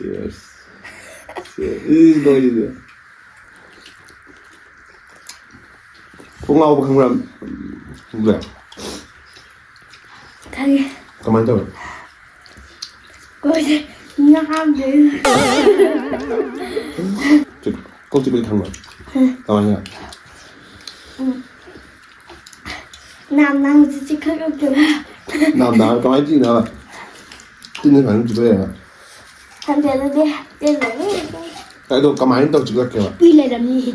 Cheers. Cheers. Noisy. Kung ako bang ram, hindi. Kaya. Kaman to. Kasi nakabili. Kung sibig thằng rồi. Kaman nha. Nam chỉ khắc được kiểu. Nam có ai gì nào? Tin là phải chụp cái Thằng trẻ nó đi lấy. Tại đâu cầm máy đâu chụp cái kiểu. Đi lấy làm gì?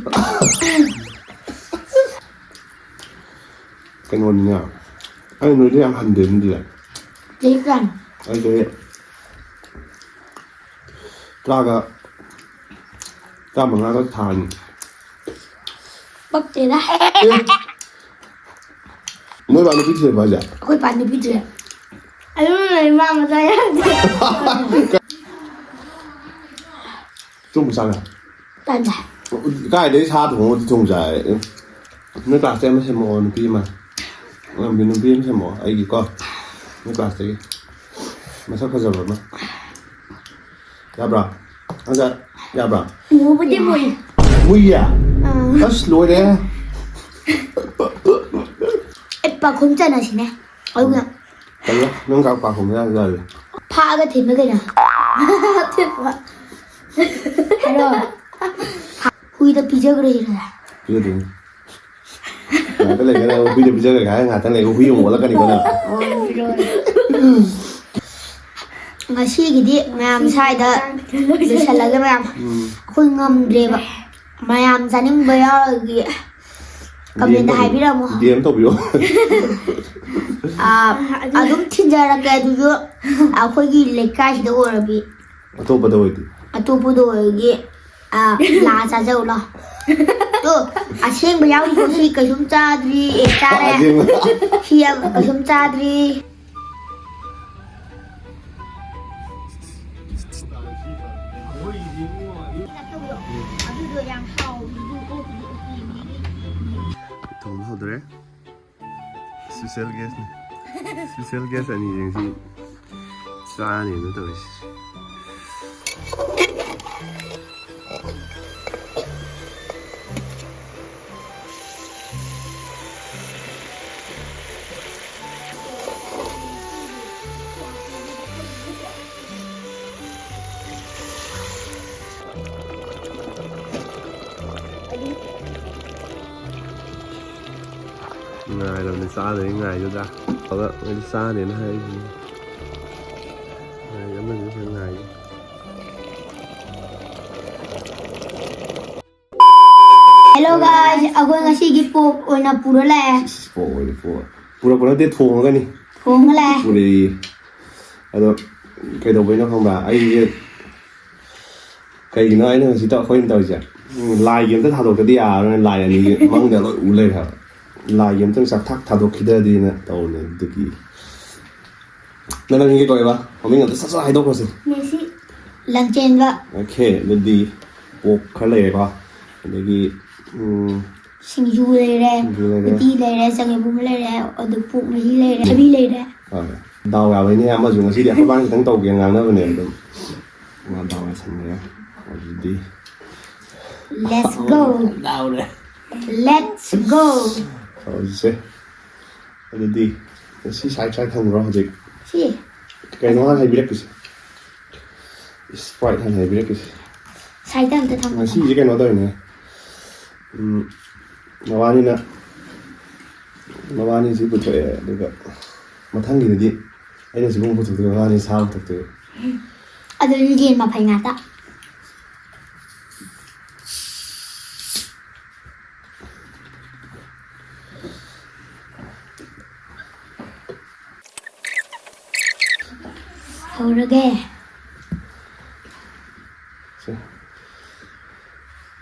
Cái ngon nha. Anh nói đi ăn hành đến gì vậy? Dễ gần. Anh thấy. Ta mà nó thàn. Bắt tiền ra. Mới bạn biết gì vậy? Quay bạn đi biết gì? Anh lúc này mà ra ya. Trông sao nè? Tàn giải. Cái đấy xa thủ thì trông dài. Nó cả xem mò nó phi mà. Làm biến nó phi xem mò ấy gì con. Nó cả thế. Mà sao có giờ rồi mà? Dạ bro. Anh ra. Dạ bro. Mua bữa mùi. Mùi à? Nó lôi đấy. Bà không chân là gì nè? Ôi kìa. Đấy á, nó gặp bà không ra rồi. Pha cái thịt mới cái nè. Thịt quá. Hello. Huy đã pizza cái gì rồi? Pizza đúng. Cái này bây giờ pizza cái ngà cái này Huy dùng là cái này con nào? Ôi rồi. Ngasi gidi mayam sayda loisalaga mayam khoi ngamdreba mayam zaning bayagi comment haibiramo DM tawbiyo adum thinjarake adujo akhoigi lekai sida orabi atopado oidi atopodo oigi la chajawla to aseng bayawi ko si kasum chadri ekare hiya kasum chadri Thùng hậu đấy. Special guest này. Special guest là nhìn gì? Xa này nó tới. Ngài làm đến xa đấy, ngài cho ra. Có đó, đến xa đến hay gì. Ngài giống mình cái ngài. Hello guys, ako ngasi pork oina puro la. Pura tiết thùng cái này. Thong la. Pura đi. Cái đầu với nó không bà, cái gì nó ấy nó chỉ tạo khối tàu chứ. Lại kiếm tất thao đồ cái đi à, lại là gì mong để lội lên hả. Lại kiếm tất sạc thắc thao đồ khi đi nè, tàu này tự kỷ. Nó là những cái coi bà, không biết là sao hay đâu có gì. Messi. Lần trên vợ. Ok, lên đi. Pork cái này coi. Để cái Singju le re. Ti le re, sang ibu le re, odu pork le le re, chabi le re. Đào vào với nha, mà dùng cái gì để các bạn thắng tàu kia ngang nữa này được. Mà đào vào thành này. Đi. Let's go. Đào đấy. Let's go. Rồi đi. Sai thằng rồi gì. Si. Cái nó hay biết cái gì. Sprite hay biết cái gì. Sai tầm ta thong. Mà si cái nó đây này. Mà bao nhiêu nè. Mà bao nhiêu chỉ bút thôi được. Mà thằng gì đi. Anh là chỉ không bút được, bao nhiêu sao được. Ado yun mà phải ngạt á. Horage.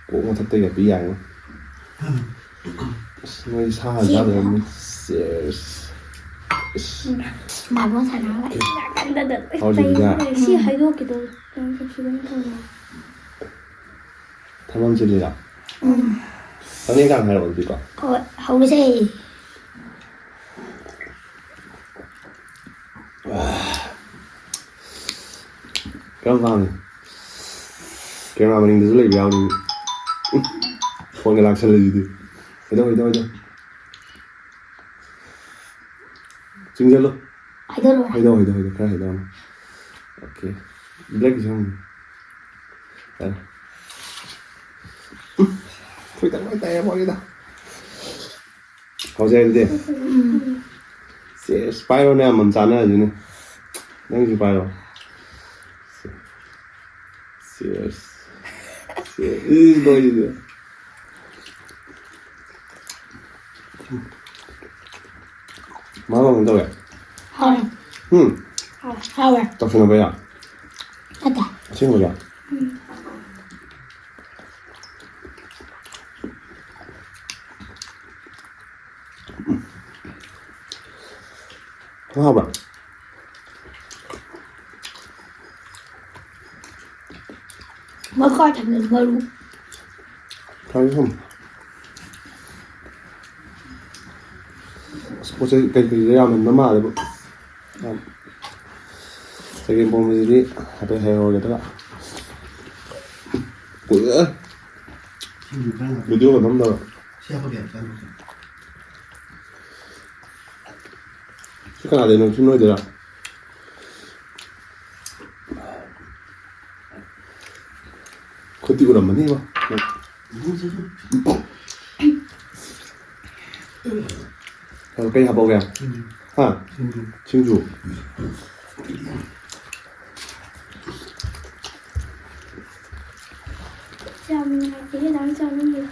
Cũng một thật tây ở bí ảnh. Người xa ra rồi mình Mà muốn sao nói vậy? Thôi gì ra. Si hay đâu cái đó. Thôi. Tham ăn gì nào? Thằng này càng hay rồi gì cả. Không gì. Cái vàng này. Kera maning da zulai biao ni. Phone ga lakshan le di. Ido. Chingja lo. Ido. Kara ido. Okay. Black jam. Thôi tao nói tay mọi người ta. Có gì đi. Sẽ spiral này mình chán rồi nè. Đang spiral. Serious. Rồi đi. Má mình đâu vậy? Hao Tập trung vào vậy. Ada. 친구야. Hoa bạn. Mới coi thằng người mơ luôn. Thấy không? Spose cái ra mình nó mà đấy. Cái bom gì đi, hay heo vậy đó. Bữa. Video nó đâu. Cái nào để nó chung nói được. Có tiêu làm gì mà? Cây hạt bầu kìa. Ha. 친주. Chào mình hãy ký đáng chào mọi người.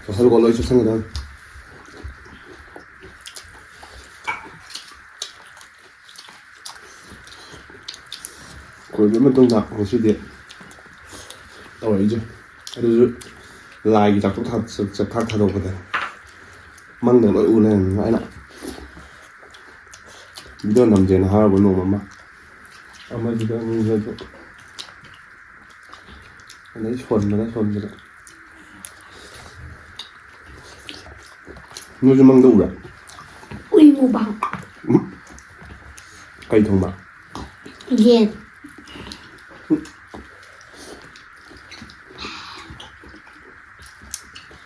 서로 걸러 있을 생각은. 그러면 또 나, 어찌 돼? 또 이제. 그래서 lại chắc cũng thật sự khác thay đổi của thầy mang được nỗi u lên ngãi nặng video nằm trên hai bốn nổ mà mấy video như vậy lấy phần rồi đấy nuôi cho mang đủ rồi Ui ngủ bằng cây thông bạc Yes.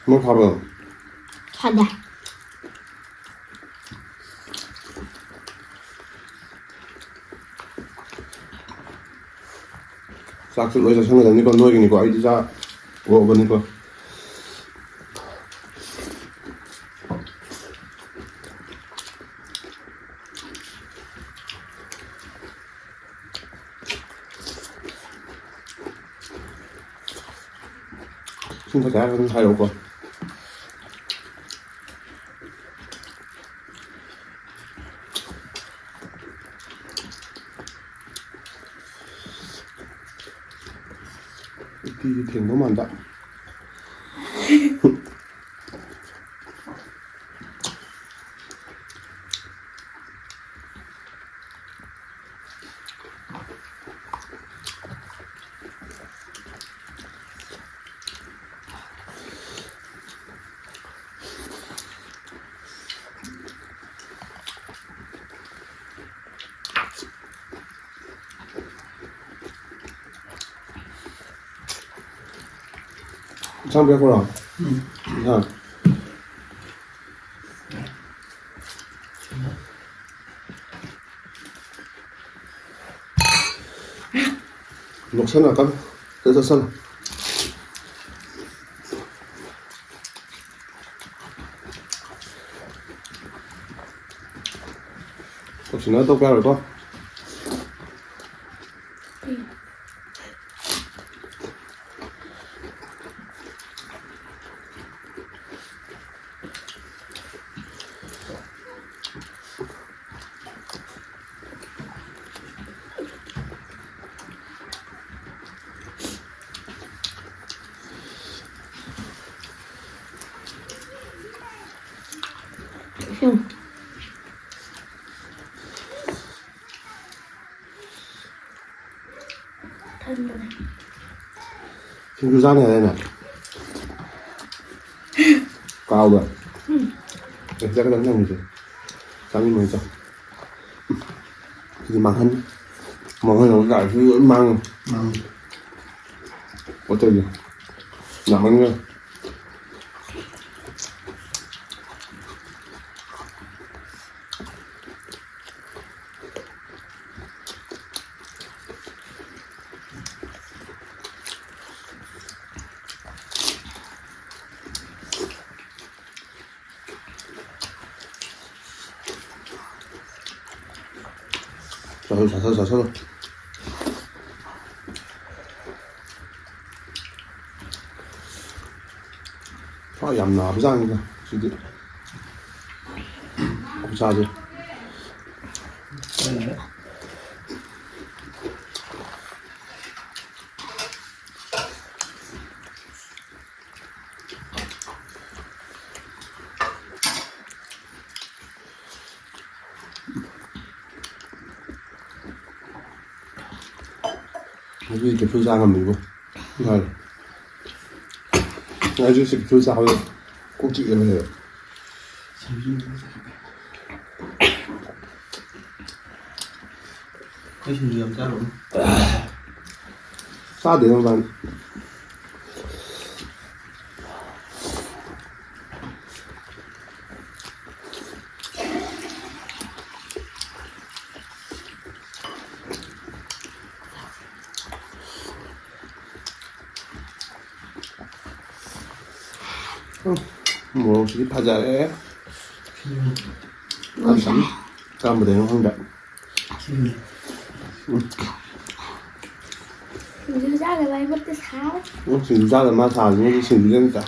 뭐 밥은 Ada. 싹 놀자 생각나니까 너에게니까 아이디 자 먹어보니까 진짜 잘하는 사이 오고 이 땡 너무 안다 창백호랑 응. 녹차나 까면 뜯었어 혹시 너 똑바로 할까? 응. 친구 잔해야 되네 cao rồi để ra cái đánh răng gì chứ sao như mày cho thì mang hơn nó đại thứ mang có chơi gì làm ăn nữa 잘 써. Yầm nọ với răng kìa. Không sao chứ. 여기 이렇게 불쌍한 밀고. 이거. 아저씨 불쌍하고 꼭지게 해요. cái gì làm sao luôn 싸 내는 반. 뭐 수입하자래. 까면 되는 황자. Dư ra cái này mất cái sao? Sinh ra là ma xà nhưng mà sinh lên cả.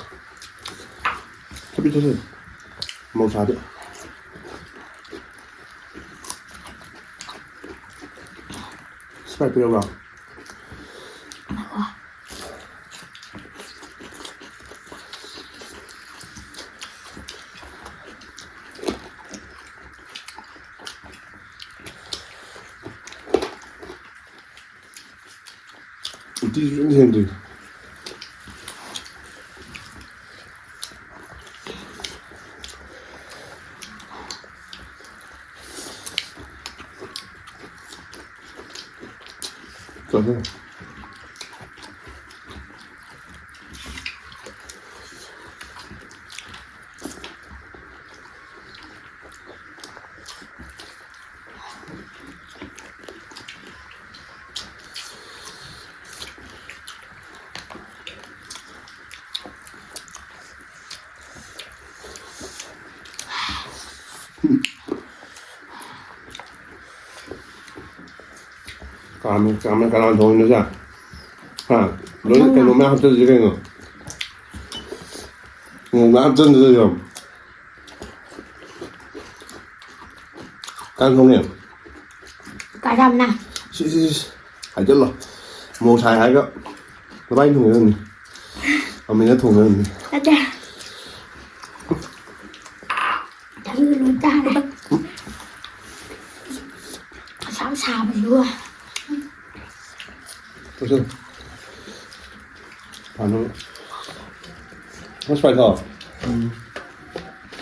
Chấp biết thôi. Màu xà đấy. Spike 필요가. 어디 선생님들. 저는 까면 까나 좋은 여자. 아, 너희 그 놈의 합쳐서 지금 놈의 합쳐서 지금 깐송이야. Cả rằm nè. Hãy chết rồi. Một xài hai cái. Nó bay thùng hơn. Mình nó thùng hơn. Đã cha. Chẳng như luôn ta đấy. Sám xà mà vừa. 무슨 반응 스파이터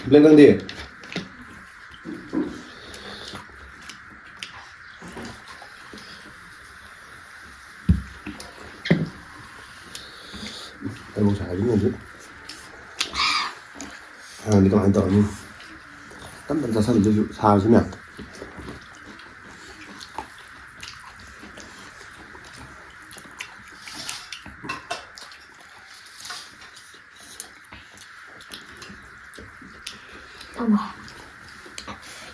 블렌딩디 뭐 잘 익는지 아 니가 많이 떠니 땀 다 사주면 Đâu rồi?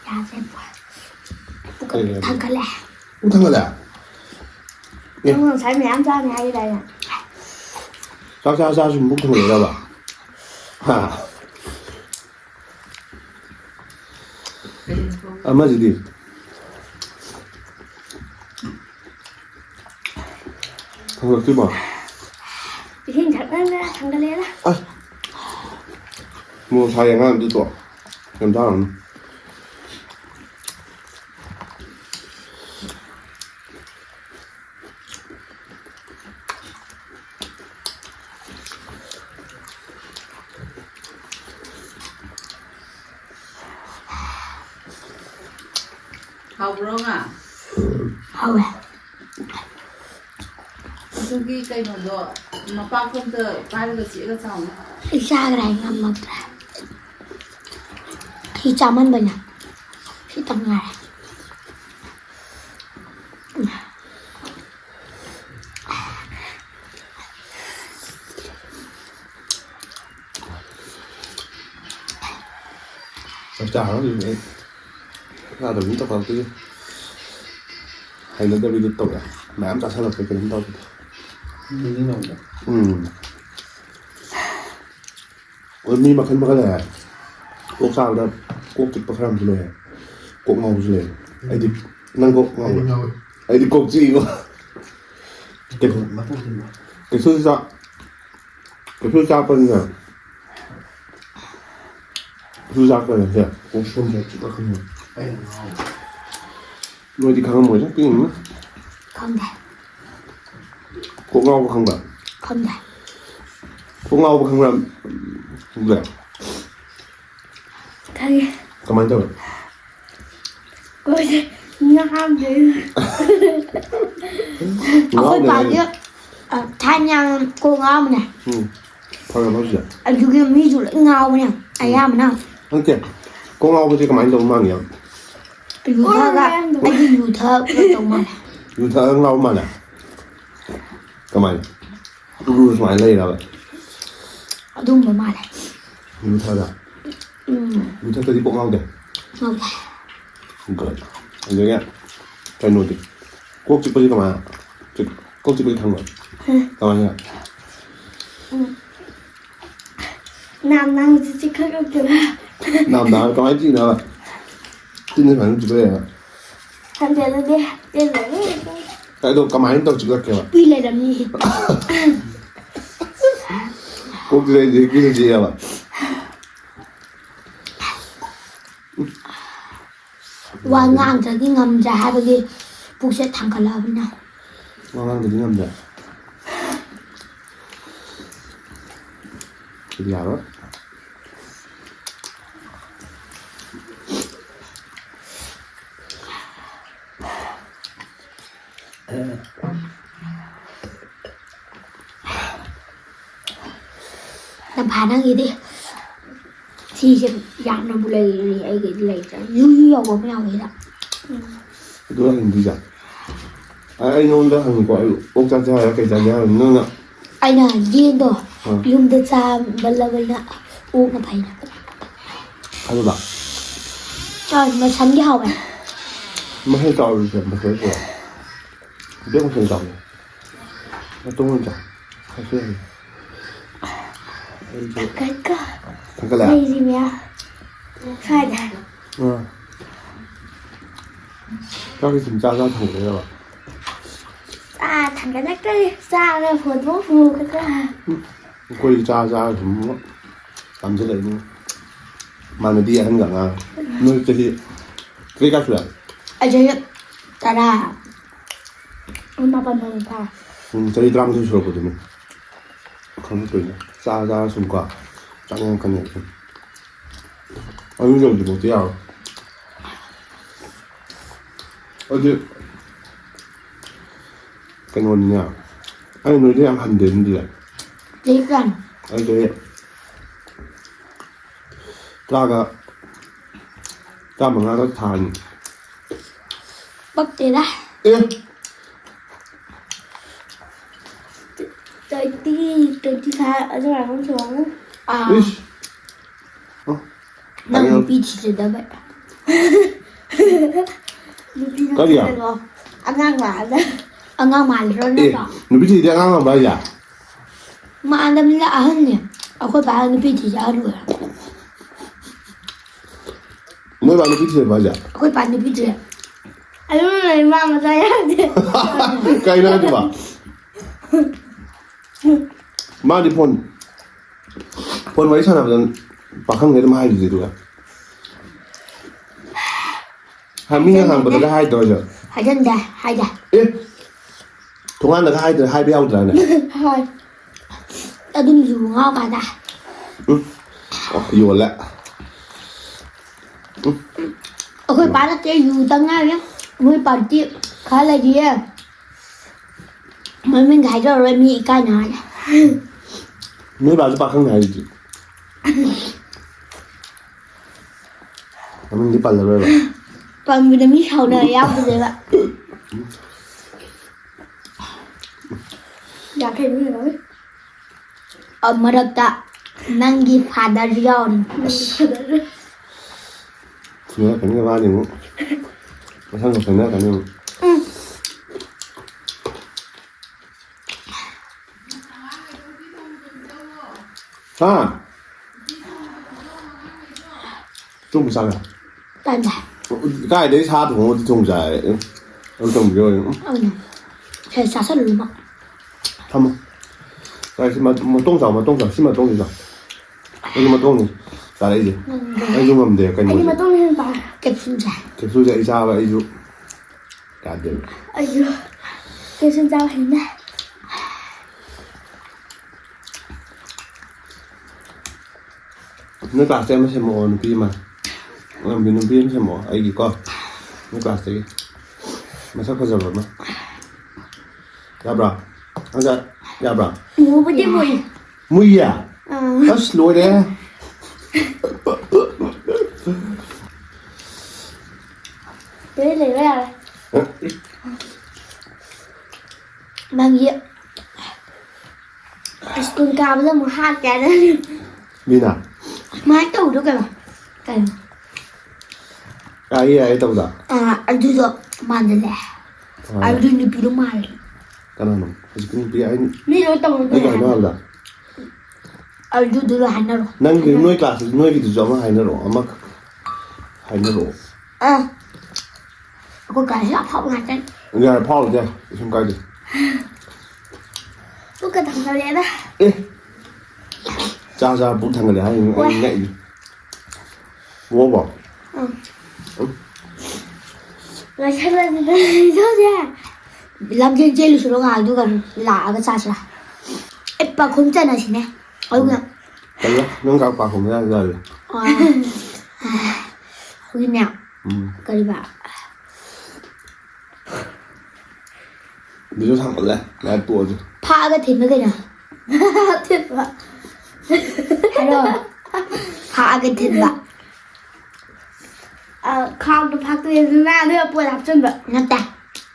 Dạ xem qua. Thằng cái lẹ. 못한 거다. 예. Đúng rồi, mày ăn cho mày hay đây nè. 싸싸싸 좀 목통 내려봐. 하. 아마지디. thằng kia mà. Thì thằng cái lẹ đó. 아. 뭐 사양하는 또 감당. Học luôn à? 하왜 저기 그거도 막방금도 빠르게 찍어 잡는. 이사 그래 ngâm khi chăm anh bình à khi tầm ngày chả nó gì vậy ra được những tập đầu tiên hay là David tiếp tục à mẹ em ta sẽ lập cái đến đâu mi mà khăn bao giờ cuộc sao đó cuộc chụp bao nhiêu rồi cuộc ngầu rồi ai đi năng cuộc ngầu ai đi cuộc gì cơ cái thứ sao bên này thứ sao bên này kìa cuộc xuân này chỉ có không rồi thì khăn mới chắc tiếng nữa không thể cuộc ngầu không vậy không thể cuộc ngầu không làm vậy thầy cảm ơn tôi ôi ngam đi ôi bà chứ thanh nhang cô ngon này thôi là bao giờ anh chú kia mi chú lại ngao nè ai am nào anh kìa cô ngầu cái gì cảm ơn tôi mang nhiều anh chú thơ ra anh chú thơ tôi mà dù thơ ngầu mà nè cảm ơn dù phải lấy ra vậy đúng rồi mà này dù thơ ra dù thơ tôi đi bộ ngầu kìa ngầu thế không cười anh nhớ nghe cho nổi đi quốc chụp đi mà quốc chụp đi thằng rồi cảm ơn nha nam nam chỉ khắc kiểu nam nào có ai gì nữa tin như phải chụp đây à thằng trẻ nó đi rồi cái đồ cảm ơn tôi chụp ra kìa đi lại làm gì quốc chụp gì cái gì à và ngang tới cái ngầm ra hai cái bụng sẽ thẳng cả lờ bên nào ngang từ tiếng ngầm rồi thì là đó làm phản năng gì đi thì sẽ dạng nó bùi ấy cái này yu vào nhau vậy đó đó là hình gì vậy anh nôn đó hàng gọi ông cha cha cái cha cha nôn ạ anh là điên rồi dùng để cha bên nè uống nó phải nè anh bảo trời mà sắn cái hậu này mà hay trò rồi mà thấy rồi biết không thành trò nó tung lên trò hay chưa cái cơ thằng cái lạ đây gì mẹ sai này các cái thằng cha ra thằng đấy rồi thằng cái nách cái ra là phun bốc phù cái quay cha ra thì muốn làm thế này luôn mà nó đi ăn gần à nó chỉ cái cách là anh chơi ta ra 엄마 반만 봐. 저희 드라마도 좋아하거든요. 그런 것도 있네. 짜자 손과 짱약간 약간 어느 정도 못해요. 어디 cái nôn nha anh nói đi em hành đến đi lại Đi gần. anh thấy cha mà ngã nó thàn Bắt đi ra. ê Tôi đi pha ở chỗ này không xuống. ish Nằm bị chỉ đó vậy. Có gì à? Ăn ngang mà ra. Ăn ngang mà rồi nó ê bảo. nó biết gì đang ăn làm gì à Mà ăn đâm lạ hơn nhỉ. Ở khối bà nó bị chỉ ra rồi. mới bạn nó biết gì bao giờ Khối bà nó bị chỉ. Anh lúc này mà ra đi. cái này chứ bà mà đi phun mấy sao nào bà không nghe được hai gì được hàng miếng hàng bữa đó hai rồi giờ Hai chân đây, hai đây. ê thùng ăn được hai béo rồi này Thôi. Ta đừng dù ngon cả ta. vô lại Ở khối bà nó chơi dù tăng ngay nhá. Mới bảo chị khá là gì á. Mới mình thấy rồi mình cái nói. Mới bảo cho bà không này gì. Mình đi bàn rồi bà. Còn mình mới hầu đời áo bây giờ ạ. Dạ thì đúng rồi. Mà được ta năng gì phá đá riêu này. Nhớ cái này ba nhiều. Mà sao phải nhớ cái này. À. 좀 이상해. Tàn cái đấy xa thủ 좀 잘. 엄청 미워요. 잘 싸서 눌러. 한번. cái mà 똥 심한 똥이죠. 여기 뭐 똥이. 잘해야지. 이 정도면 돼요. Anh nhưng mà tôi lên bà kẹp xương giả. cái số dạy sao vậy chú? Cả được. Ây dồi, kẹp xương dao hình này. nước lạt xem xem một phim mà làm biến phim xem một ấy gì con nước lạt gì mà sao có giờ mà ya bra anh ra ya bra Mua với cái mùi. mui à nó lôi đấy Đấy lấy ra này. Bằng gì ạ? Con cao bây giờ một hai cái đấy. như nào Mái tủ đó kìa. cái ấy đâu ra Anh đưa rồi, màn rồi nè. Anh đưa đi bị màn. cái nào 아직 그냥 비 아니 Đi đâu tông 이거 안 나온다 Anh đưa rồi hành nào. 난 그 노이 클래스 노이기도 좀 하이너로 아마 하이너로 Có cái là phỏng ngặt đấy. 이거 파울 돼 지금까지 Tôi cần thằng nào đấy đó. 에 자자 못한 거래 아니 네 뭐 봐. Rồi sao lại thôi ra. Làm trên chơi lụt nó tôi cần lạ cái sao sao. Ép bà không chân là gì nè. Ôi kìa. Đấy, nó gặp bà không ra rồi. Khi nào? Cái bà. Bây giờ thằng lại lại tua chứ. Pha cái thịt nó cái nào? Thịt bà. Hello. Pha cái thịt bà. Không được phát tiền ra nữa bữa làm chân vậy. Nó đẹp.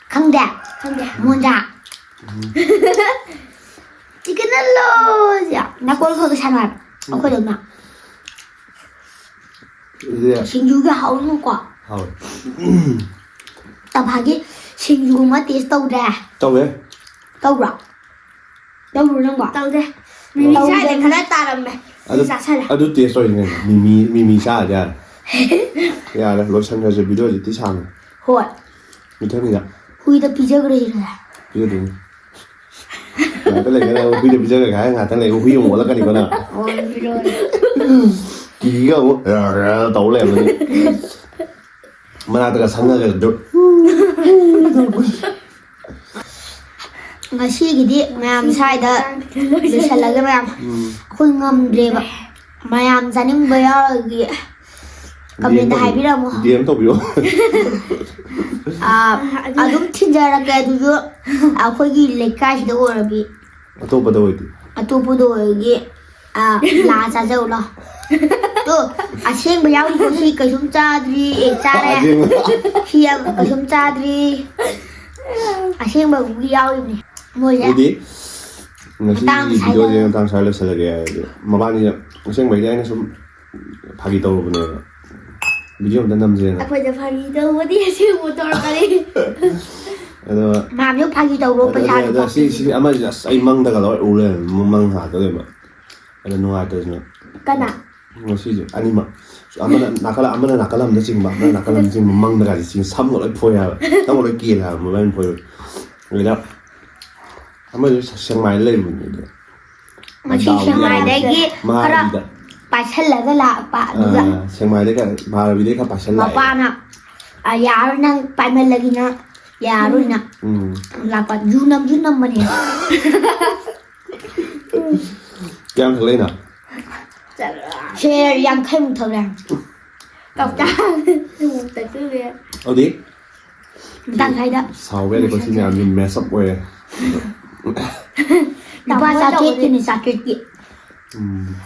Không đẹp. Không đẹp. Muốn đẹp. Chỉ cái nó lô gì ạ? Nó có cái sản phẩm. Không có được nào. 이제 신주가 하오는 거. 하울. 답하기 신주가 떼서 돼. 저 왜? 떠오라. 떠오르는 거. 떠오래. 미미 사이에 하나 따라매. 이사 살아. 아주 뒤에 써 있는 미미 사야. 야, 나 로션 가서 비디오 찍지 참. 호. 밑에는야. 후이도 비저 그러시라. 비디오 등. 야, tới này cái video bicho cái ngà tới này huy một là cái gì con à? 비저. Kỳ cái ông tấu lên rồi. Mà nào tới cái sáng cái được. ngasiꯒꯤꯗꯤ ꯃꯌꯥꯝ ꯁ꯭ꯋꯥꯏꯗ ꯂꯣꯏꯁꯤꯜꯂꯒ ꯃꯌꯥꯝ ꯑꯩꯈꯣꯏ ꯉꯝꯗ꯭ꯔꯦꯕ ꯃꯌꯥꯝ ꯆꯥꯅꯤꯡꯕ ꯌꯥꯎꯔꯒꯤ comment ꯍꯥꯏꯕꯤꯔꯝꯃꯣ DM ꯇꯧꯕꯤꯌꯣ ꯑꯗꯨꯝ ꯊꯤꯟꯖꯔꯛꯀꯦ ꯑꯗꯨꯁꯨ ꯑꯩꯈꯣꯏꯒꯤ ꯂꯩꯀꯥꯏꯁꯤꯗ ꯑꯣꯏꯔꯕꯤ ꯑꯇꯣꯞꯄꯗ ꯑꯣꯏꯗꯤ ꯑꯇꯣꯞꯄꯗ ꯑꯣꯏꯔꯒꯤ ꯂꯥ ꯆꯥꯖꯧ ꯂꯥꯎ ꯇꯣ ꯑꯁꯦꯡꯕ ꯌꯥꯎꯔꯤꯀꯣ ꯁꯤ ꯀꯩꯁꯨꯝ ꯆꯥꯗ꯭ꯔꯤ ꯆꯥꯔꯦ ꯁꯤ ꯀꯩꯁꯨꯝ ꯆꯥꯗ꯭ꯔꯤ ꯑꯁꯦꯡꯕꯒꯤ ꯌꯥꯎꯔꯤꯕꯅꯤ ꯃꯣꯏꯁꯦ ꯑꯗꯨꯗꯤ ꯉꯁꯤ ꯚꯤꯗꯤꯑꯣꯁꯦ ꯃꯇꯥꯡ ꯁ꯭ꯋꯥꯏ ꯂꯣꯏꯁꯤꯜꯂꯒꯦ ꯍꯥꯏꯗꯤ ꯃꯕꯥꯅꯤꯅ ꯑꯁꯦꯡꯕꯩꯗꯤ ꯑꯩꯅ ꯁꯨꯝ ꯐꯥꯒꯤ ꯇꯧꯔꯨꯕꯅꯦꯕ ꯚꯤꯗꯤꯑꯣ ꯑꯝꯇ ꯅꯝꯁꯦꯅ ꯑꯩꯈꯣꯏꯗ ꯐꯥꯒꯤ ꯇꯧꯕꯗꯤ ꯑꯁꯦꯡꯕ ꯇꯧꯔꯛꯀꯅꯤ ꯑꯗꯣ ꯃꯥꯝꯁꯨ ꯐꯥꯒꯤ ꯇꯧꯔꯣ ꯄꯩꯁꯥ ꯁꯤ ꯑꯃꯁꯤ ꯑꯁ ꯑꯩ ꯃꯪꯗꯒ ꯂꯣꯏ ꯎ ꯂꯩꯔꯝꯃꯦ ꯃꯪ ꯍꯥꯠꯇꯣꯏꯕ ꯑꯗ ꯅꯨꯡꯉꯥꯏꯇ꯭ꯔꯁꯤꯅ ꯀꯅꯥ ꯉꯁꯤꯁꯦ ꯑꯅꯤꯃꯛ ꯑꯃꯅ ꯅꯥꯀꯜ ꯑꯃꯗ ꯆꯤꯡꯕ ꯑꯃꯅ ꯅꯥꯀꯜ ꯑꯃꯗ ꯆꯤꯡꯕ ꯃꯪꯗꯒꯗꯤ ꯆꯤꯡ ꯁꯝꯒ ꯂꯣꯏ ꯐꯣꯏ ꯍꯥꯏꯕ ꯁꯝꯒ ꯂꯣꯏ ꯀꯦꯜꯂꯦ ꯍꯥꯏꯕ ꯃꯣꯕꯥꯏꯜ ꯐꯣꯏ ꯑꯗꯨꯗ ꯑꯃꯁꯨ ꯁꯦꯡꯃꯥꯏꯗ ꯂꯩꯔꯨꯕꯅꯤ ꯑꯗꯣ ꯉꯁꯤ ꯁꯦꯡꯃꯥꯏꯗꯒꯤ ꯈꯔ ꯄꯥꯏꯁꯜꯂꯒ ꯂꯥꯛꯄ ꯑꯗꯨꯒ ꯁꯦꯡꯃꯥꯏꯗꯒꯤ ꯃꯍꯥꯔꯕꯤꯗꯒꯤ ꯈꯔ ꯄꯥꯏꯁꯜꯂꯛꯑꯦ ꯃꯄꯥꯅ ꯌꯥꯔꯣꯏ ꯅꯪ ꯄꯥꯏꯃꯜꯂꯒꯤꯅ ꯌꯥꯔꯣꯏꯅ ꯂꯥꯛꯄ ꯖꯨ ꯅꯝꯕꯅꯦ ꯀꯌꯥꯝ ꯊꯛꯂꯛꯏꯅ ꯁꯦꯔ 50ꯃꯨꯛ ꯊꯛꯂꯦ ꯀꯞꯇꯥ ꯑꯗꯨꯗꯤ ꯃꯇꯥꯡ ꯁ꯭ꯋꯥꯏꯗ ꯁꯥꯎꯕ ꯌꯥꯗꯦꯀꯣ ꯁꯤ ꯃꯌꯥꯝꯁꯤ ꯃꯦꯁ ꯑꯞ ꯑꯣꯏꯔꯦ ꯂꯨꯄꯥ ꯆꯥꯇ꯭ꯔꯦꯠꯀꯤꯅꯤ ꯆꯥꯇ꯭ꯔꯦꯠꯀꯤ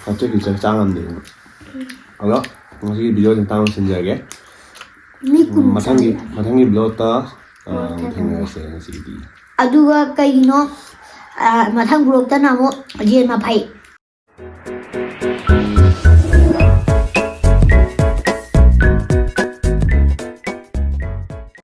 ꯆꯥꯇ꯭ꯔꯦꯠꯀꯤ ꯆꯥ ꯉꯝꯗꯦ ꯑꯗꯣ ꯉꯁꯤꯒꯤ ꯚꯤꯗꯤꯑꯣꯁꯤ ꯃꯇꯥꯡ ꯂꯣꯏꯁꯤꯟꯖꯔꯒꯦ ꯃꯤ ꯀꯨꯟ ꯃꯊꯪꯒꯤ ꯕ꯭ꯂꯣꯛꯇ ꯊꯦꯡꯅꯔꯁꯦ ꯉꯁꯤꯒꯤꯗꯤ ꯑꯗꯨꯒ ꯀꯩꯒꯤꯅꯣ ꯃꯊꯪ ꯕ꯭ꯂꯣꯛꯇꯅ ꯑꯃꯨꯛ ꯌꯦꯟ ꯃꯐꯩ